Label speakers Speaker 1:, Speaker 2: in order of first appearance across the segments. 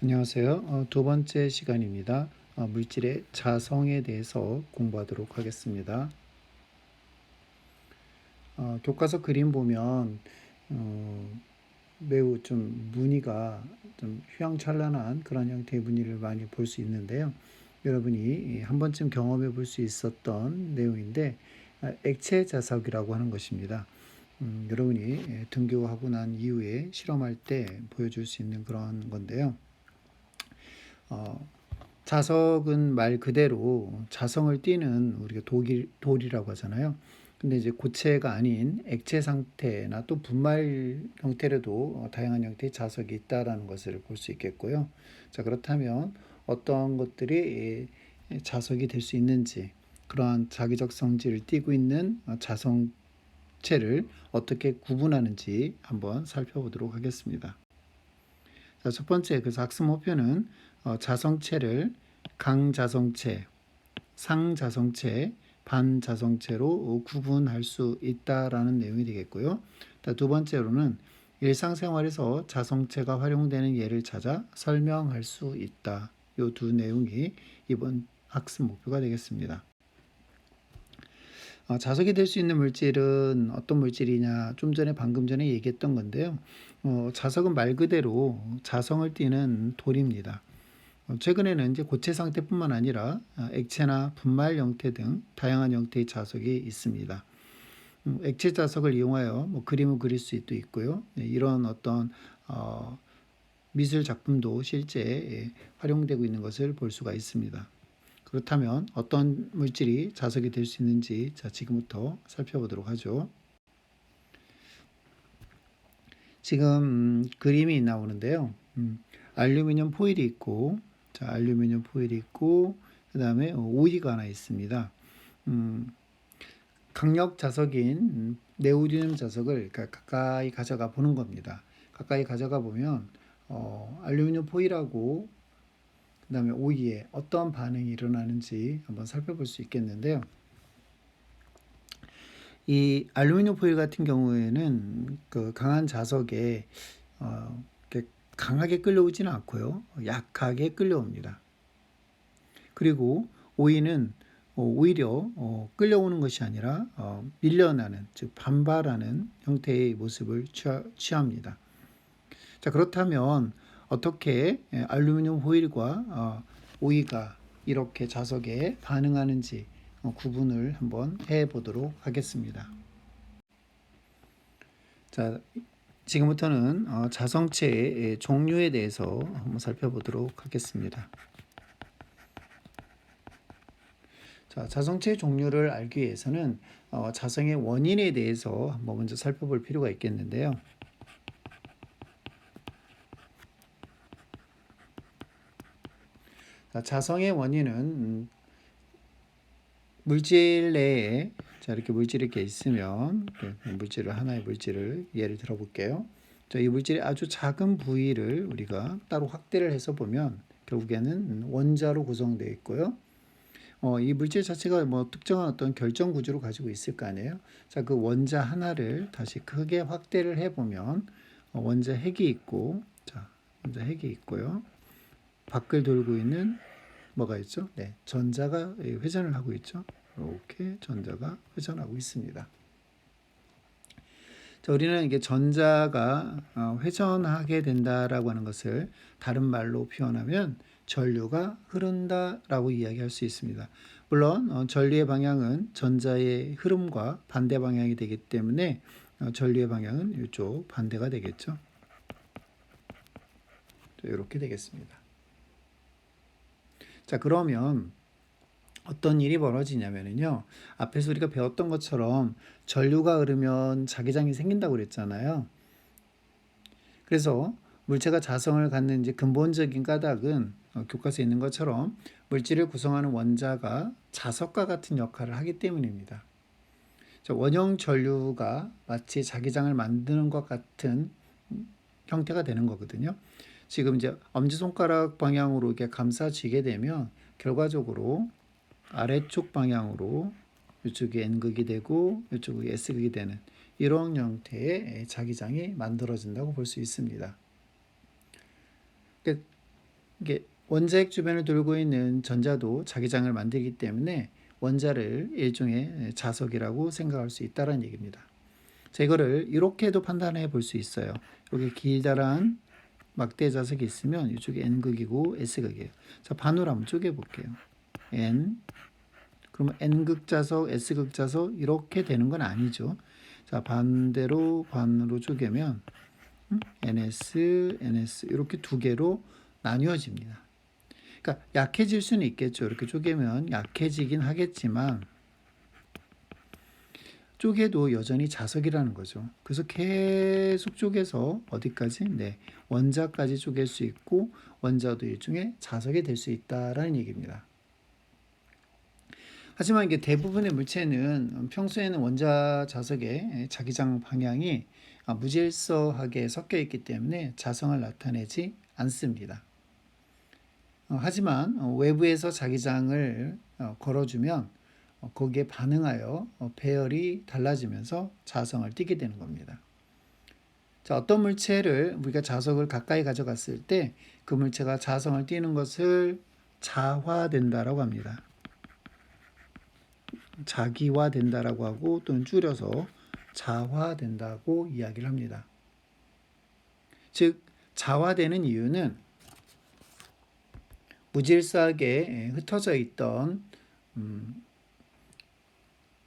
Speaker 1: 안녕하세요. 두 번째 시간입니다. 물질의 자성에 대해서 공부하도록 하겠습니다. 교과서 그림 보면 어, 매우 좀 무늬가 좀 휘황찬란한 그런 형태의 무늬를 많이 볼 수 있는데요. 여러분이 한 번쯤 경험해 볼 수 있었던 내용인데 액체 자석이라고 하는 것입니다. 여러분이 등교하고 난 이후에 실험할 때 보여줄 수 있는 그런 건데요. 어, 자석은 말 그대로 자성을 띠는 우리가 돌이라고 하잖아요. 근데 이제 고체가 아닌 액체 상태나 또 분말 형태로도 다양한 형태의 자석이 있다라는 것을 볼 수 있겠고요. 자, 그렇다면 어떤 것들이 자석이 될 수 있는지, 그러한 자기적 성질을 띠고 있는 자성체를 어떻게 구분하는지 한번 살펴보도록 하겠습니다. 자, 첫 번째 그 학습 목표는 자성체를 강자성체, 상자성체, 반자성체로 구분할 수 있다라는 내용이 되겠고요. 두 번째로는 일상생활에서 자성체가 활용되는 예를 찾아 설명할 수 있다. 이 두 내용이 이번 학습 목표가 되겠습니다. 자석이 될 수 있는 물질은 어떤 물질이냐? 좀 전에 방금 전에 얘기했던 건데요. 자석은 말 그대로 자성을 띠는 돌입니다. 최근에는 이제 고체 상태뿐만 아니라 액체나 분말 형태 등 다양한 형태의 자석이 있습니다. 액체 자석을 이용하여 뭐 그림을 그릴 수도 있고요. 네, 이런 어떤 미술 작품도 실제 활용되고 있는 것을 볼 수가 있습니다. 그렇다면 어떤 물질이 자석이 될 수 있는지 지금부터 살펴보도록 하죠. 지금 그림이 나오는데요. 알루미늄 포일이 있고, 알루미늄 포일이 있고, 그 다음에 오이가 하나 있습니다. 음, 강력 자석인 네오디듐 자석을 가까이 가져가 보는 겁니다. 가까이 가져가 보면 알루미늄 포일하고 그 다음에 오이에 어떤 반응이 일어나는지 한번 살펴볼 수 있겠는데요. 이 알루미늄 포일 같은 경우에는 그 강한 자석에 강하게 끌려오지는 않고요. 약하게 끌려옵니다. 그리고 오이는 오히려 끌려오는 것이 아니라 밀려나는, 즉 반발하는 형태의 모습을 취합니다. 자, 그렇다면 어떻게 알루미늄 호일과 오이가 이렇게 자석에 반응하는지 구분을 한번 해 보도록 하겠습니다. 자, 지금부터는 자성체의 종류에 대해서 한번 살펴보도록 하겠습니다. 자, 자성체의 종류를 알기 위해서는 자성의 원인에 대해서 한번 먼저 살펴볼 필요가 있겠는데요. 자, 자성의 원인은 물질 내에 이렇게 물질이 이렇게 있으면 하나의 물질을 예를 들어 볼게요. 자, 이 물질의 아주 작은 부위를 우리가 따로 확대를 해서 보면 결국에는 원자로 구성되어 있고요. 이 물질 자체가 뭐 특정한 어떤 결정 구조를 가지고 있을 거 아니에요. 자, 그 원자 하나를 다시 크게 확대를 해보면 원자 핵이 있고, 자, 원자 핵이 있고요. 밖을 돌고 있는 뭐가 있죠? 네, 전자가 회전을 하고 있죠. 이렇게 전자가 회전하고 있습니다. 자, 우리는 이게 전자가 회전하게 된다라고 하는 것을 다른 말로 표현하면 전류가 흐른다라고 이야기할 수 있습니다. 물론 전류의 방향은 전자의 흐름과 반대 방향이 되기 때문에 전류의 방향은 이쪽 반대가 되겠죠. 이렇게 되겠습니다. 자, 그러면 어떤 일이 벌어지냐면요. 앞에서 우리가 배웠던 것처럼 전류가 흐르면 자기장이 생긴다고 그랬잖아요. 그래서 물체가 자성을 갖는 이제 근본적인 까닭은 교과서에 있는 것처럼 물질을 구성하는 원자가 자석과 같은 역할을 하기 때문입니다. 원형 전류가 마치 자기장을 만드는 것 같은 형태가 되는 거거든요. 지금 이제 엄지손가락 방향으로 이렇게 감싸지게 되면 결과적으로 아래쪽 방향으로 이쪽이 N극이 되고 이쪽이 S극이 되는 이런 형태의 자기장이 만들어진다고 볼 수 있습니다. 이게 원자핵 주변을 돌고 있는 전자도 자기장을 만들기 때문에 원자를 일종의 자석이라고 생각할 수 있다는 얘기입니다. 자, 이거를 이렇게도 판단해 볼 수 있어요. 여기 길다란 막대 자석이 있으면 이쪽이 N극이고 S극이에요. 자, 반으로 한번 쪼개 볼게요. N, 그러면 N극 자석, S극 자석 이렇게 되는 건 아니죠. 자, 반대로 반으로 쪼개면 NS, NS 이렇게 두 개로 나뉘어집니다. 그러니까 약해질 수는 있겠죠. 이렇게 쪼개면 약해지긴 하겠지만 쪼개도 여전히 자석이라는 거죠. 그래서 계속 쪼개서 어디까지? 네, 원자까지 쪼갤 수 있고 원자도 일종의 자석이 될 수 있다라는 얘기입니다. 하지만 이게 대부분의 물체는 평소에는 원자 자석의 자기장 방향이 무질서하게 섞여 있기 때문에 자성을 나타내지 않습니다. 하지만 외부에서 자기장을 걸어주면 거기에 반응하여 배열이 달라지면서 자성을 띠게 되는 겁니다. 자, 어떤 물체를 우리가 자석을 가까이 가져갔을 때 그 물체가 자성을 띠는 것을 자화된다라고 합니다. 자기화된다라고 하고 또는 줄여서 자화된다고 이야기를 합니다. 즉 자화되는 이유는 무질서하게 흩어져 있던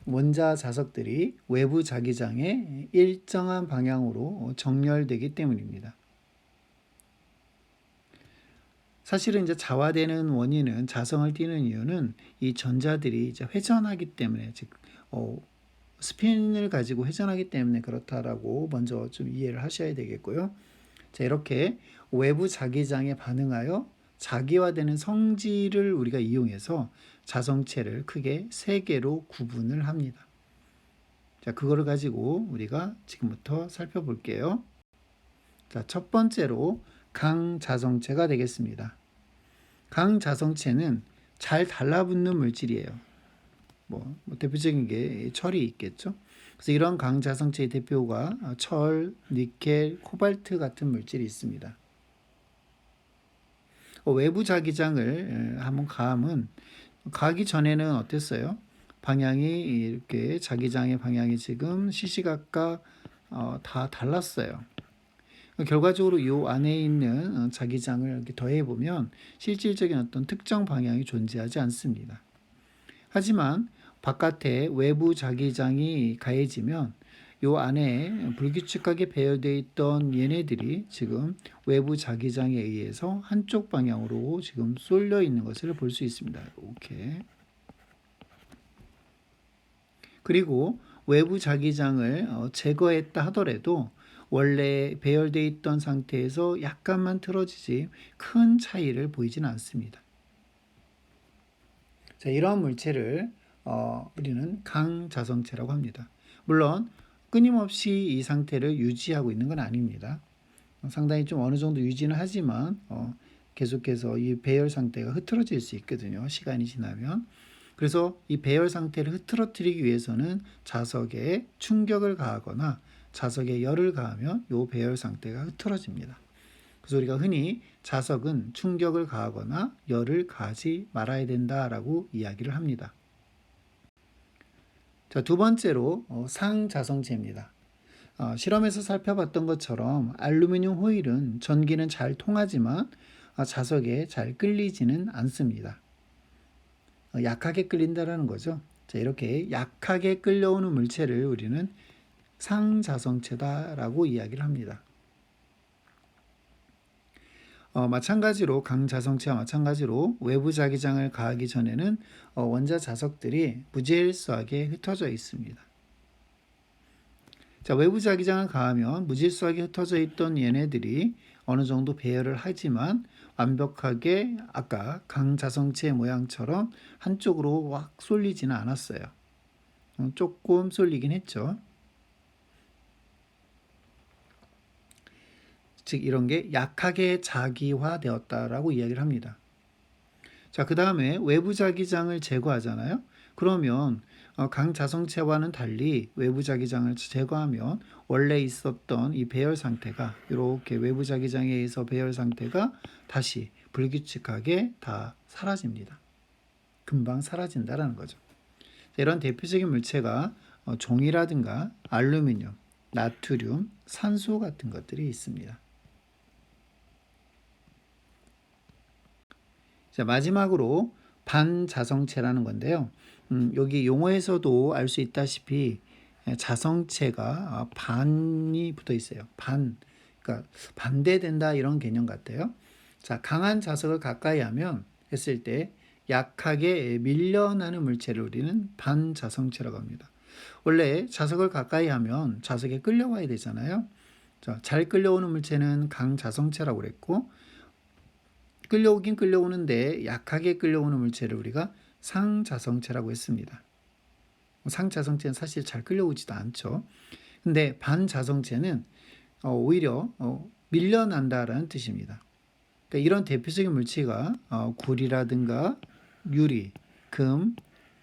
Speaker 1: 원자 자석들이 외부 자기장에 일정한 방향으로 정렬되기 때문입니다. 사실은 이제 자화되는 원인은 자성을 띠는 이유는 이 전자들이 이제 회전하기 때문에 즉 스핀을 가지고 회전하기 때문에 그렇다라고 먼저 좀 이해를 하셔야 되겠고요. 자, 이렇게 외부 자기장에 반응하여 자기화되는 성질을 우리가 이용해서 자성체를 크게 세 개로 구분을 합니다. 자, 그거를 가지고 우리가 지금부터 살펴볼게요. 자, 첫 번째로 강자성체가 되겠습니다. 강자성체는 잘 달라붙는 물질이에요. 대표적인 게 철이 있겠죠. 그래서 이런 강자성체의 대표가 철, 니켈, 코발트 같은 물질이 있습니다. 외부 자기장을 한번 가하면 가기 전에는 어땠어요? 방향이 이렇게 자기장의 방향이 지금 시시각각 다 달랐어요. 결과적으로 이 안에 있는 자기장을 이렇게 더해 보면 실질적인 어떤 특정 방향이 존재하지 않습니다. 하지만 바깥에 외부 자기장이 가해지면 이 안에 불규칙하게 배열되어 있던 얘네들이 지금 외부 자기장에 의해서 한쪽 방향으로 지금 쏠려 있는 것을 볼 수 있습니다. 이렇게. 그리고 외부 자기장을 제거했다 하더라도 원래 배열되어 있던 상태에서 약간만 틀어지지 큰 차이를 보이지는 않습니다. 자, 이러한 물체를 우리는 강자성체라고 합니다. 물론 끊임없이 이 상태를 유지하고 있는 건 아닙니다. 상당히 좀 어느 정도 유지는 하지만 계속해서 이 배열 상태가 흐트러질 수 있거든요. 시간이 지나면. 그래서 이 배열 상태를 흐트러뜨리기 위해서는 자석에 충격을 가하거나 자석에 열을 가하면 이 배열 상태가 흐트러집니다. 그래서 우리가 흔히 자석은 충격을 가하거나 열을 가하지 말아야 된다라고 이야기를 합니다. 자, 두 번째로 상자성체입니다. 실험에서 살펴봤던 것처럼 알루미늄 호일은 전기는 잘 통하지만 자석에 잘 끌리지는 않습니다. 약하게 끌린다라는 거죠. 자, 이렇게 약하게 끌려오는 물체를 우리는 상자성체다라고 이야기를 합니다. 마찬가지로 강자성체와 마찬가지로 외부 자기장을 가하기 전에는 원자 자석들이 무질서하게 흩어져 있습니다. 자, 외부 자기장을 가하면 무질서하게 흩어져 있던 얘네들이 어느 정도 배열을 하지만 완벽하게 아까 강자성체 모양처럼 한쪽으로 확 쏠리지는 않았어요. 조금 쏠리긴 했죠. 즉 이런 게 약하게 자기화되었다라고 이야기를 합니다. 자, 그 다음에 외부 자기장을 제거하잖아요. 그러면 강자성체와는 달리 외부 자기장을 제거하면 원래 있었던 이 배열 상태가 이렇게 외부 자기장에 의해서 배열 상태가 다시 불규칙하게 다 사라집니다. 금방 사라진다라는 거죠. 이런 대표적인 물체가 종이라든가 알루미늄, 나트륨, 산소 같은 것들이 있습니다. 자, 마지막으로 반자성체라는 건데요. 여기 용어에서도 알 수 있다시피 자성체가 반이 붙어 있어요. 그러니까 반대된다 이런 개념 같아요. 자, 강한 자석을 가까이 하면 했을 때 약하게 밀려나는 물체를 우리는 반자성체라고 합니다. 원래 자석을 가까이 하면 자석에 끌려와야 되잖아요. 자, 잘 끌려오는 물체는 강자성체라고 그랬고, 끌려오긴 끌려오는데 약하게 끌려오는 물체를 우리가 상자성체라고 했습니다. 상자성체는 사실 잘 끌려오지도 않죠. 근데 반자성체는 오히려 밀려난다라는 뜻입니다. 그러니까 이런 대표적인 물체가 구리라든가 유리, 금,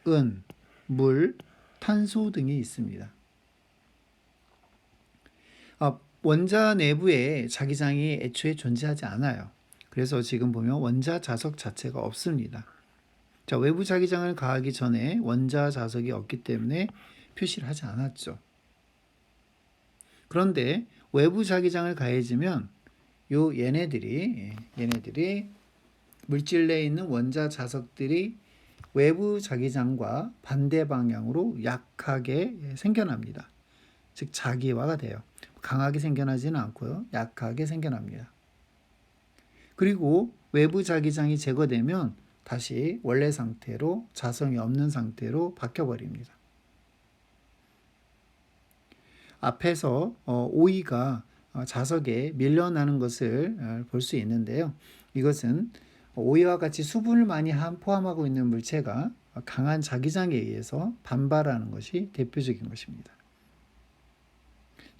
Speaker 1: 은, 물, 탄소 등이 있습니다. 원자 내부에 자기장이 애초에 존재하지 않아요. 그래서 지금 보면 원자 자석 자체가 없습니다. 자, 외부 자기장을 가하기 전에 원자 자석이 없기 때문에 표시를 하지 않았죠. 그런데 외부 자기장을 가해지면 얘네들이 물질 내에 있는 원자 자석들이 외부 자기장과 반대 방향으로 약하게 생겨납니다. 즉 자기화가 돼요. 강하게 생겨나지는 않고요. 약하게 생겨납니다. 그리고 외부 자기장이 제거되면 다시 원래 상태로 자성이 없는 상태로 바뀌어버립니다. 앞에서 오이가 자석에 밀려나는 것을 볼 수 있는데요. 이것은 오이와 같이 수분을 많이 포함하고 있는 물체가 강한 자기장에 의해서 반발하는 것이 대표적인 것입니다.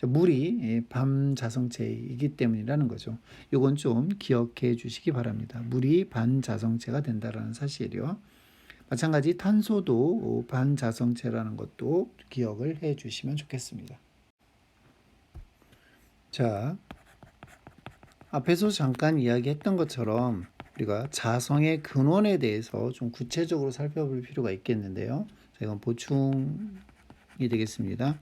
Speaker 1: 물이 반자성체이기 때문이라는 거죠. 이건 좀 기억해 주시기 바랍니다. 물이 반자성체가 된다는 사실이요. 마찬가지 탄소도 반자성체라는 것도 기억을 해 주시면 좋겠습니다. 자, 앞에서 잠깐 이야기했던 것처럼 우리가 자성의 근원에 대해서 좀 구체적으로 살펴볼 필요가 있겠는데요. 자, 이건 보충이 되겠습니다.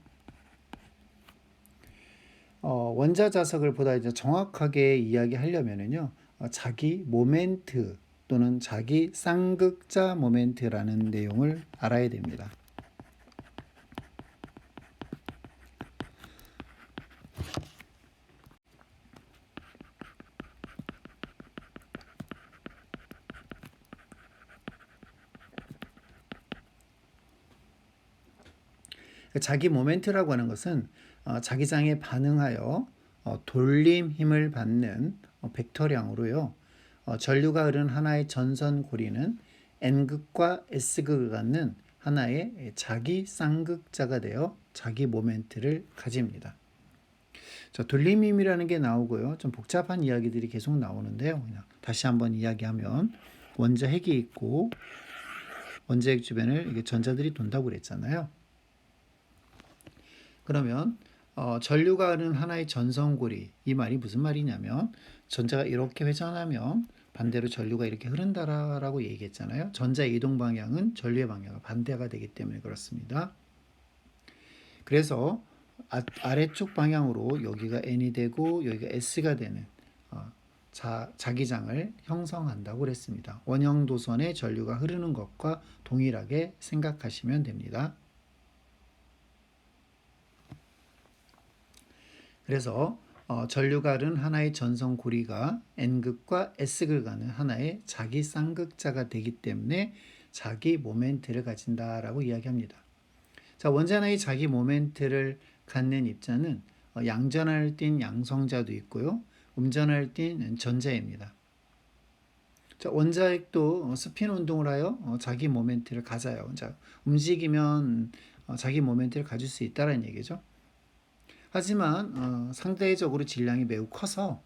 Speaker 1: 원자 자석을 보다 이제 정확하게 이야기하려면은요, 자기 모멘트 또는 자기 쌍극자 모멘트라는 내용을 알아야 됩니다. 자기 모멘트라고 하는 것은 자기장에 반응하여 돌림 힘을 받는 벡터량으로요. 전류가 흐르는 하나의 전선 고리는 N극과 S극을 갖는 하나의 자기 쌍극자가 되어 자기 모멘트를 가집니다. 자, 돌림 힘이라는 게 나오고요. 좀 복잡한 이야기들이 계속 나오는데요. 그냥 다시 한번 이야기하면 원자핵이 있고 원자핵 주변을 이게 전자들이 돈다고 그랬잖아요. 그러면 전류가 흐르는 하나의 전선고리, 이 말이 무슨 말이냐면 전자가 이렇게 회전하면 반대로 전류가 이렇게 흐른다라고 얘기했잖아요. 전자의 이동 방향은 전류의 방향과 반대가 되기 때문에 그렇습니다. 그래서 아래쪽 방향으로 여기가 N이 되고 여기가 S가 되는 자기장을 형성한다고 그랬습니다. 원형 도선에 전류가 흐르는 것과 동일하게 생각하시면 됩니다. 그래서 전류가 흐르는 하나의 전선 고리가 N극과 S극을 가는 하나의 자기 쌍극자가 되기 때문에 자기 모멘트를 가진다라고 이야기합니다. 자, 원자나의 자기 모멘트를 갖는 입자는 양전하를 띤 양성자도 있고요. 음전하를 띤 전자입니다. 자, 원자핵도 스핀 운동을 하여 자기 모멘트를 가져요. 자, 움직이면 자기 모멘트를 가질 수 있다는 얘기죠. 하지만 상대적으로 질량이 매우 커서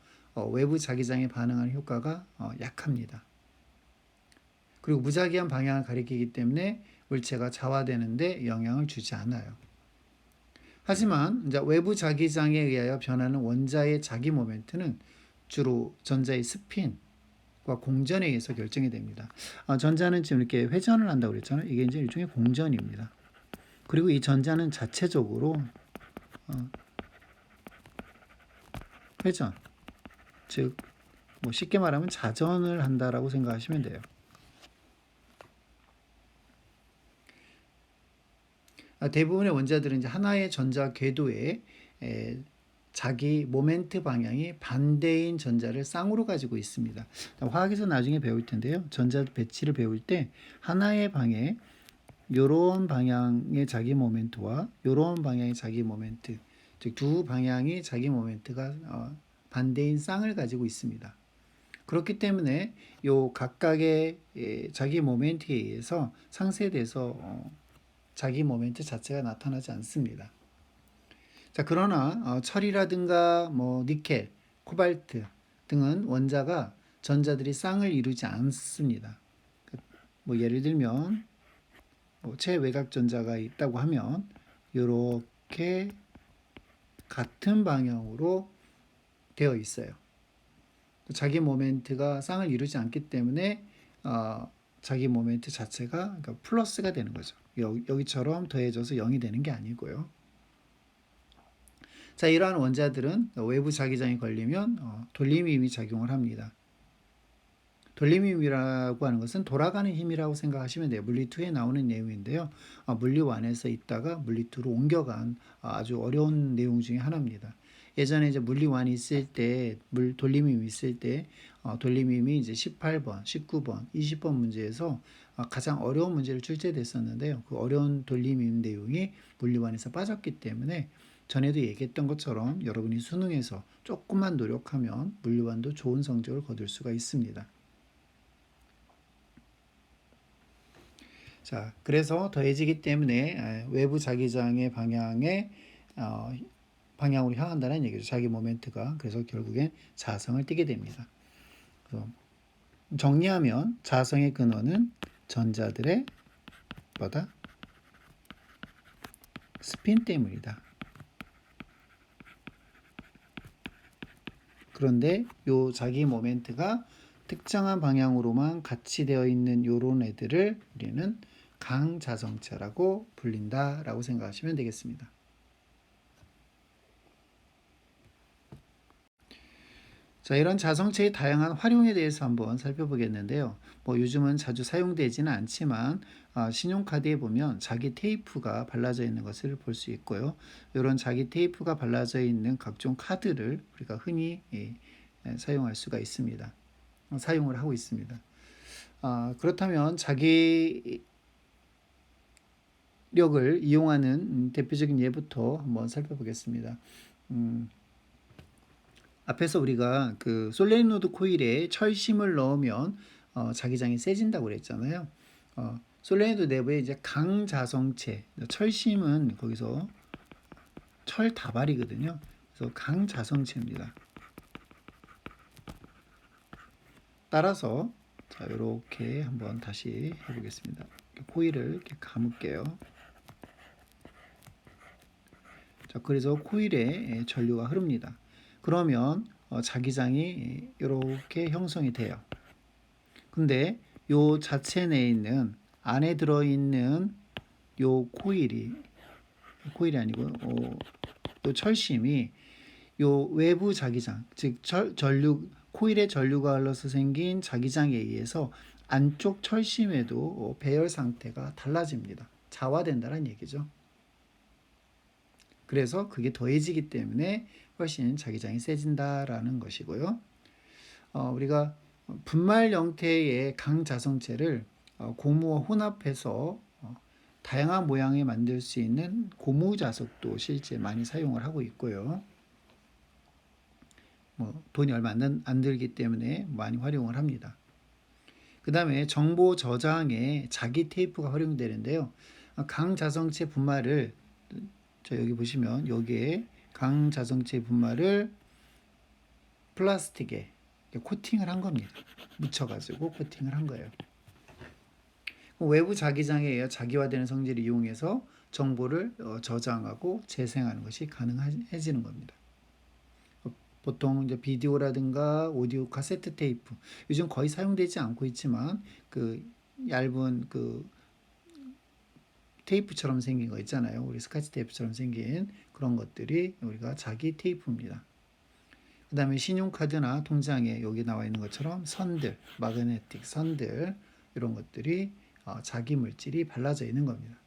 Speaker 1: 외부 자기장에 반응하는 효과가 약합니다. 그리고 무자기한 방향을 가리키기 때문에 물체가 자화되는데 영향을 주지 않아요. 하지만 이제 외부 자기장에 의하여 변하는 원자의 자기 모멘트는 주로 전자의 스핀과 공전에 의해서 결정이 됩니다. 전자는 지금 이렇게 회전을 한다고 그랬잖아요. 이게 이제 일종의 공전입니다. 그리고 이 전자는 자체적으로 회전, 즉 뭐 쉽게 말하면 자전을 한다라고 생각하시면 돼요. 대부분의 원자들은 이제 하나의 전자 궤도에 자기 모멘트 방향이 반대인 전자를 쌍으로 가지고 있습니다. 화학에서 나중에 배울 텐데요. 전자 배치를 배울 때 하나의 방에 이런 방향의 자기 모멘트와 이런 방향의 자기 모멘트, 즉 두 방향이 자기 모멘트가 반대인 쌍을 가지고 있습니다. 그렇기 때문에 요 각각의 자기 모멘트에 의해서 상쇄돼서 자기 모멘트 자체가 나타나지 않습니다. 자, 그러나 철이라든가 뭐 니켈, 코발트 등은 원자가 전자들이 쌍을 이루지 않습니다. 뭐 예를 들면 뭐 최외곽 전자가 있다고 하면 이렇게 같은 방향으로 되어 있어요. 자기 모멘트가 쌍을 이루지 않기 때문에 자기 모멘트 자체가 그러니까 플러스가 되는 거죠. 여기처럼 더해져서 0이 되는 게 아니고요. 자, 이러한 원자들은 외부 자기장이 걸리면 돌림의 힘이 작용을 합니다. 돌림의 힘이라고 하는 것은 돌아가는 힘이라고 생각하시면 돼요. 물리2에 나오는 내용인데요. 물리1에서 있다가 물리2로 옮겨간 아주 어려운 내용 중에 하나입니다. 예전에 이제 물리1이 있을 때, 돌림힘이 있을 때, 돌림힘이 이제 18번, 19번, 20번 문제에서 가장 어려운 문제를 출제됐었는데요. 그 어려운 돌림힘 내용이 물리1에서 빠졌기 때문에 전에도 얘기했던 것처럼 여러분이 수능에서 조금만 노력하면 물리1도 좋은 성적을 거둘 수가 있습니다. 자, 그래서 더해지기 때문에 외부 자기장의 방향으로 향한다는 얘기죠. 자기 모멘트가. 그래서 결국엔 자성을 띠게 됩니다. 그래서 정리하면 자성의 근원은 전자들의 뭐다? 스핀 때문이다. 그런데 요 자기 모멘트가 특정한 방향으로만 같이 되어 있는 요런 애들을 우리는 강자성체라고 불린다라고 생각하시면 되겠습니다. 자, 이런 자성체의 다양한 활용에 대해서 한번 살펴보겠는데요. 뭐 요즘은 자주 사용되지는 않지만 신용카드에 보면 자기 테이프가 발라져 있는 것을 볼 수 있고요. 이런 자기 테이프가 발라져 있는 각종 카드를 우리가 흔히 사용할 수가 있습니다. 사용을 하고 있습니다. 그렇다면 자기력을 이용하는 대표적인 예부터 한번 살펴보겠습니다. 앞에서 우리가 그 솔레노이드 코일에 철심을 넣으면 자기장이 세진다고 그랬잖아요. 솔레노이드 내부에 이제 강자성체, 철심은 거기서 철 다발이거든요. 그래서 강자성체입니다. 따라서 자, 이렇게 한번 다시 해보겠습니다. 코일을 이렇게 감을게요. 자, 그래서 코일에 전류가 흐릅니다. 그러면 자기장이 이렇게 형성이 돼요. 근데 요 자체 내에 있는 안에 들어있는 요 코일이 아니고 요 철심이 요 외부 자기장, 즉 전류 코일에 전류가 흘러서 생긴 자기장에 의해서 안쪽 철심에도 배열 상태가 달라집니다. 자화된다는 얘기죠. 그래서 그게 더해지기 때문에 훨씬 자기장이 세진다라는 것이고요. 우리가 분말 형태의 강자성체를 고무와 혼합해서 다양한 모양을 만들 수 있는 고무자석도 실제 많이 사용을 하고 있고요. 뭐 돈이 얼마 안 들기 때문에 많이 활용을 합니다. 그 다음에 정보 저장에 자기 테이프가 활용되는데요. 강자성체 분말을 저 여기 보시면 여기에 강자성체 분말을 플라스틱에 코팅을 한 겁니다. 묻혀가지고 코팅을 한 거예요. 외부 자기장에 의해 자기화되는 성질을 이용해서 정보를 저장하고 재생하는 것이 가능해지는 겁니다. 보통 이제 비디오라든가 오디오 카세트 테이프 요즘 거의 사용되지 않고 있지만 그 얇은 그 테이프처럼 생긴 거 있잖아요. 우리 스카치 테이프처럼 생긴 그런 것들이 우리가 자기 테이프입니다. 그 다음에 신용카드나 통장에 여기 나와 있는 것처럼 선들, 마그네틱 선들 이런 것들이 자기 물질이 발라져 있는 겁니다.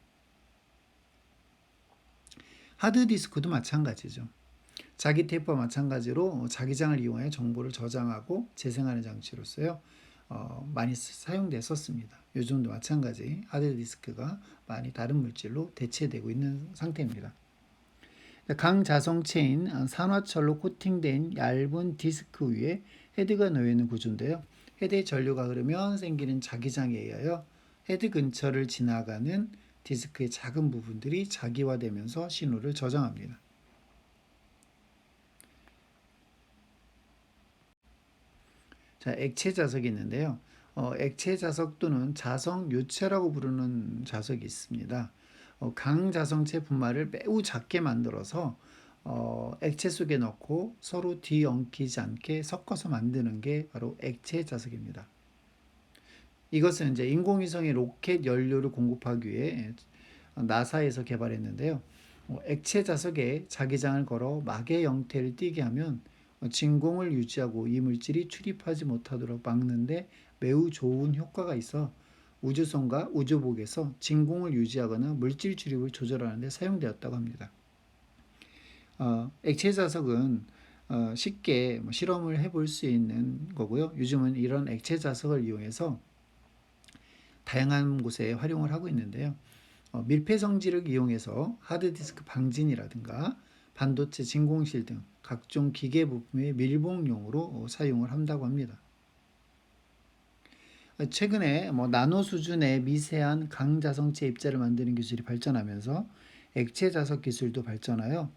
Speaker 1: 하드디스크도 마찬가지죠. 자기 테이프와 마찬가지로 자기장을 이용해 정보를 저장하고 재생하는 장치로서요. 많이 사용됐었습니다. 요즘도 마찬가지 하드디스크가 많이 다른 물질로 대체되고 있는 상태입니다. 강자성체인 산화철로 코팅된 얇은 디스크 위에 헤드가 놓여 있는 구조인데요. 헤드의 전류가 흐르면 생기는 자기장에 의하여 헤드 근처를 지나가는 디스크의 작은 부분들이 자기화되면서 신호를 저장합니다. 자, 액체 자석이 있는데요. 액체 자석 또는 자석 요체라고 부르는 자석이 있습니다. 강자성체 분말을 매우 작게 만들어서 액체 속에 넣고 서로 뒤엉키지 않게 섞어서 만드는 게 바로 액체 자석입니다. 이것은 이제 인공위성의 로켓 연료를 공급하기 위해 나사에서 개발했는데요. 액체 자석에 자기장을 걸어 막의 형태를 띠게 하면 진공을 유지하고 이 물질이 출입하지 못하도록 막는데 매우 좋은 효과가 있어 우주선과 우주복에서 진공을 유지하거나 물질 출입을 조절하는 데 사용되었다고 합니다. 액체 자석은 쉽게 실험을 해볼 수 있는 거고요. 요즘은 이런 액체 자석을 이용해서 다양한 곳에 활용을 하고 있는데요. 밀폐 성질을 이용해서 하드디스크 방진이라든가 반도체 진공실 등 각종 기계 부품의 밀봉용으로 사용을 한다고 합니다. 최근에 나노 수준의 미세한 강자성체 입자를 만드는 기술이 발전하면서 액체 자석 기술도 발전하여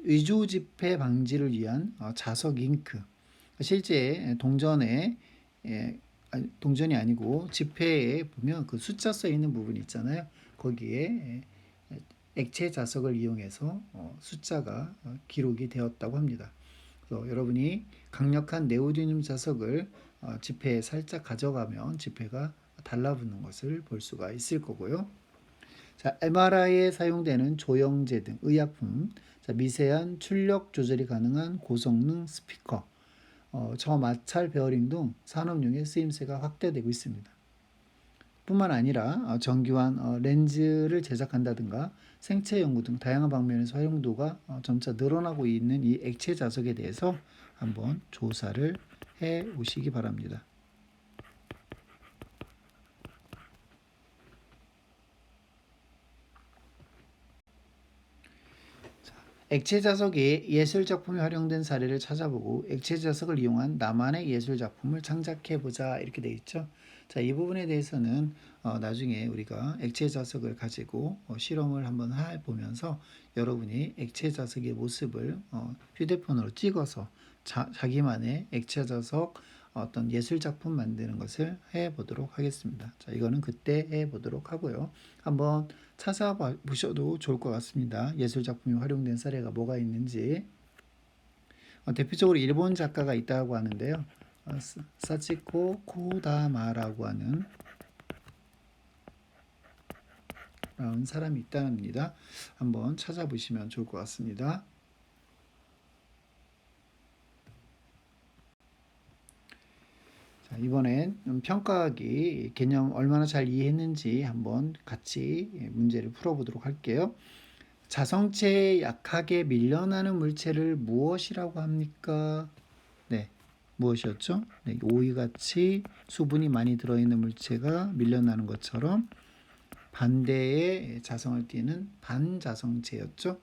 Speaker 1: 의조 집회 방지를 위한 자석 잉크, 실제 동전이 아니고 지폐에 보면 그 숫자 써 있는 부분이 있잖아요. 거기에 액체 자석을 이용해서 숫자가 기록이 되었다고 합니다. 그래서 여러분이 강력한 네오디듐 자석을 지폐에 살짝 가져가면 지폐가 달라붙는 것을 볼 수가 있을 거고요. 자, MRI에 사용되는 조영제 등 의약품, 자, 미세한 출력 조절이 가능한 고성능 스피커, 저마찰 베어링 등 산업용의 쓰임새가 확대되고 있습니다. 뿐만 아니라 정교한 렌즈를 제작한다든가 생체 연구 등 다양한 방면에서 활용도가 점차 늘어나고 있는 이 액체 자석에 대해서 한번 조사를 해 오시기 바랍니다. 액체 자석이 예술 작품에 활용된 사례를 찾아보고 액체 자석을 이용한 나만의 예술 작품을 창작해 보자 이렇게 돼 있죠. 자, 이 부분에 대해서는 나중에 우리가 액체 자석을 가지고 실험을 한번 해보면서 여러분이 액체 자석의 모습을 휴대폰으로 찍어서 자기만의 액체 자석 어떤 예술 작품 만드는 것을 해보도록 하겠습니다. 자, 이거는 그때 해보도록 하고요. 한번 찾아보셔도 좋을 것 같습니다. 예술 작품이 활용된 사례가 뭐가 있는지. 대표적으로 일본 작가가 있다고 하는데요. 사치코 코다마라고 하는 사람이 있답니다. 한번 찾아보시면 좋을 것 같습니다. 자, 이번엔 평가하기 개념 얼마나 잘 이해했는지 한번 같이 문제를 풀어보도록 할게요. 자성체에 약하게 밀려나는 물체를 무엇이라고 합니까? 네, 무엇이었죠? 네, 오이같이 수분이 많이 들어있는 물체가 밀려나는 것처럼 반대의 자성을 띠는 반자성체였죠.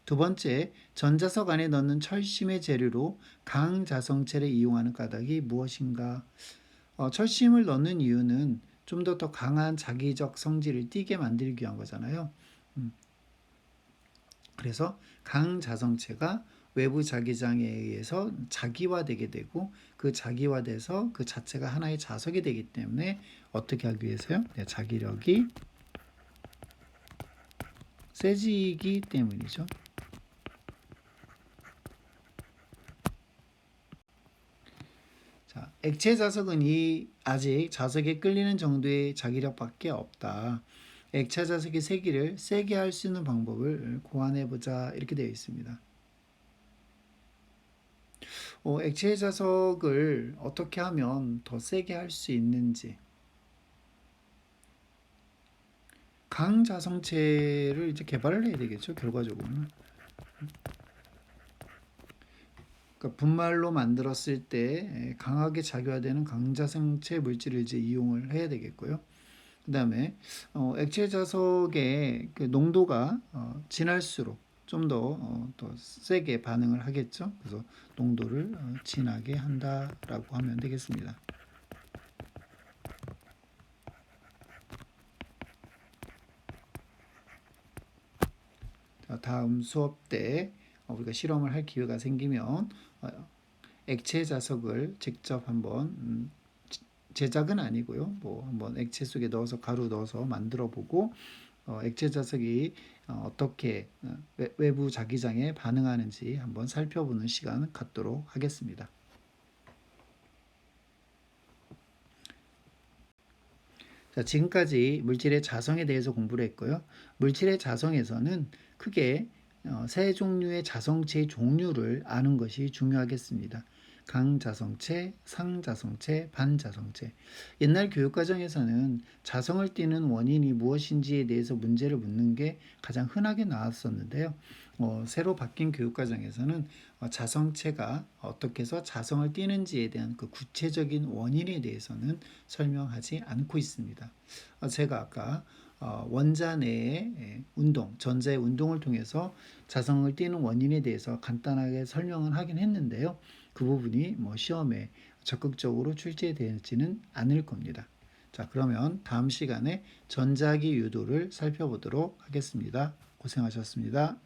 Speaker 1: 두 번째, 전자석 안에 넣는 철심의 재료로 강자성체를 이용하는 까닭이 무엇인가? 철심을 넣는 이유는 좀 더 강한 자기적 성질을 띠게 만들기 위한 거잖아요. 그래서 강자성체가 외부 자기장에 의해서 자기화되게 되고 그 자기화돼서 그 자체가 하나의 자석이 되기 때문에 어떻게 하기 위해서요? 네, 자기력이 세지기 때문이죠. 자, 액체 자석은 아직 자석에 끌리는 정도의 자기력밖에 없다. 액체 자석의 세기를 세게 할 수 있는 방법을 고안해 보자 이렇게 되어 있습니다. 액체 자석을 어떻게 하면 더 세게 할 수 있는지, 강자성체를 이제 개발을 해야 되겠죠, 결과적으로는. 그러니까 분말로 만들었을 때 강하게 작용되는 강자성체 물질을 이제 이용을 해야 되겠고요. 그다음에 액체 자석의 그 농도가 진할수록 좀 더 세게 반응을 하겠죠. 그래서 농도를 진하게 한다라고 하면 되겠습니다. 자, 다음 수업 때 우리가 실험을 할 기회가 생기면 액체 자석을 직접 한번 제작은 아니고요. 뭐 한번 액체 속에 넣어서 가루 넣어서 만들어 보고 액체 자석이 어떻게 외부 자기장에 반응하는지 한번 살펴보는 시간 갖도록 하겠습니다. 자, 지금까지 물질의 자성에 대해서 공부를 했고요. 물질의 자성에서는 크게 세 종류의 자성체의 종류를 아는 것이 중요하겠습니다. 강자성체, 상자성체, 반자성체. 옛날 교육과정에서는 자성을 띠는 원인이 무엇인지에 대해서 문제를 묻는 게 가장 흔하게 나왔었는데요. 새로 바뀐 교육과정에서는 자성체가 어떻게 해서 자성을 띠는지에 대한 그 구체적인 원인에 대해서는 설명하지 않고 있습니다. 제가 아까 원자 내의 운동, 전자의 운동을 통해서 자성을 띠는 원인에 대해서 간단하게 설명을 하긴 했는데요. 그 부분이 뭐 시험에 적극적으로 출제되지는 않을 겁니다. 자, 그러면 다음 시간에 전자기 유도를 살펴보도록 하겠습니다. 고생하셨습니다.